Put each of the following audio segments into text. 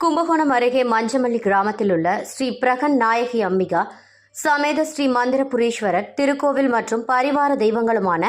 கும்பகோணம் அருகே மஞ்சமல்லி கிராமத்தில் உள்ள ஸ்ரீ பிரகன் நாயகி அம்பிகா சமேத ஸ்ரீ மந்திரபுரீஸ்வரர் திருக்கோவில் மற்றும் பரிவார தெய்வங்களுமான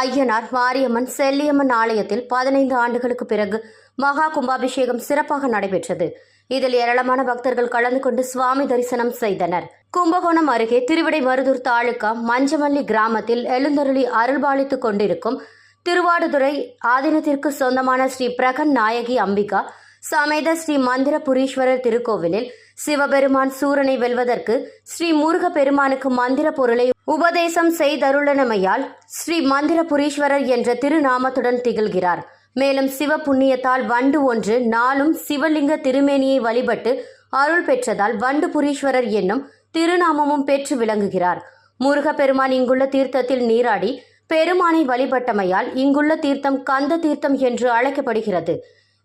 ஐயனார், மாரியம்மன், செல்லியம்மன் ஆலயத்தில் 15 ஆண்டுகளுக்கு பிறகு மகா கும்பாபிஷேகம் சிறப்பாக நடைபெற்றது. இதில் ஏராளமான பக்தர்கள் கலந்து கொண்டு சுவாமி தரிசனம் செய்தனர். கும்பகோணம் அருகே திருவிடைமருதூர் தாலுகா மஞ்சமல்லி கிராமத்தில் எழுந்தருளி அருள்பாலித்துக் கொண்டிருக்கும் திருவாடுதுறை ஆதீனத்திற்கு சொந்தமான ஸ்ரீ பிரகன் நாயகி அம்பிகா சமேத ஸ்ரீ மந்திரபுரீஸ்வரர் திருக்கோவிலில் சிவபெருமான் சூரனை வெல்வதற்கு ஸ்ரீ முருக பெருமானுக்கு மந்திர பொருளை உபதேசம் செய்தருளனமையால் ஸ்ரீ மந்திரபுரீஸ்வரர் என்ற திருநாமத்துடன் திகழ்கிறார். மேலும் சிவ புண்ணியத்தால் வண்டு ஒன்று நாளும் சிவலிங்க திருமேனியை வழிபட்டு அருள் பெற்றதால் வண்டுபுரீஸ்வரர் என்னும் திருநாமமும் பெற்று விளங்குகிறார். முருக பெருமான் இங்குள்ள தீர்த்தத்தில் நீராடி பெருமானை வழிபட்டமையால் இங்குள்ள தீர்த்தம் கந்த தீர்த்தம் என்று அழைக்கப்படுகிறது.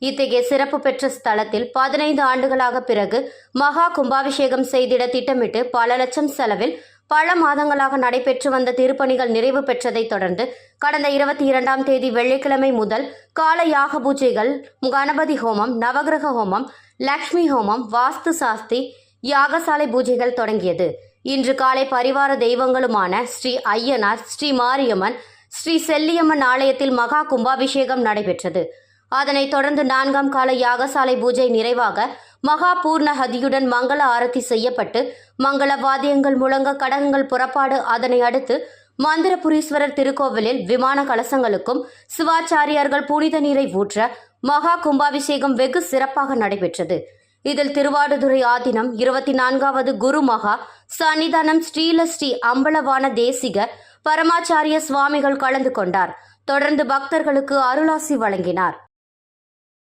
இத்தகைய சிறப்பு பெற்ற ஸ்தலத்தில் 15 ஆண்டுகளாக பிறகு மகா கும்பாபிஷேகம் செய்திட திட்டமிட்டு பல லட்சம் செலவில் பல மாதங்களாக நடைபெற்று வந்த திருப்பணிகள் நிறைவு பெற்றதை தொடர்ந்து கடந்த 22ஆம் தேதி வெள்ளிக்கிழமை முதல் கால யாக பூஜைகள், கணபதி ஹோமம், நவகிரக ஹோமம், லக்ஷ்மி ஹோமம், வாஸ்து சாஸ்தி, யாகசாலை பூஜைகள் தொடங்கியது. இன்று காலை பரிவார தெய்வங்களுமான ஸ்ரீ ஐயனார், ஸ்ரீ மாரியம்மன், ஸ்ரீ செல்லியம்மன் ஆலயத்தில் மகா கும்பாபிஷேகம் நடைபெற்றது. அதனைத் தொடர்ந்து 4ஆம் கால யாகசாலை பூஜை நிறைவாக மகா பூர்ண ஹதியுடன் மங்கள ஆரத்தி செய்யப்பட்டு மங்கள வாத்தியங்கள் முழங்க கடகங்கள் புறப்பாடு. அதனை அடுத்து மந்திரபுரீஸ்வரர் திருக்கோவிலில் விமான கலசங்களுக்கும் சிவாச்சாரியார்கள் புனித நீரை ஊற்ற மகா கும்பாபிஷேகம் வெகு சிறப்பாக நடைபெற்றது. இதில் திருவாடுதுறை ஆதீனம் 24வது குரு மகா சன்னிதானம் ஸ்ரீ அம்பலவான தேசிக பரமாச்சாரிய சுவாமிகள் கலந்து கொண்டார். தொடர்ந்து பக்தர்களுக்கு அருளாசி வழங்கினார்.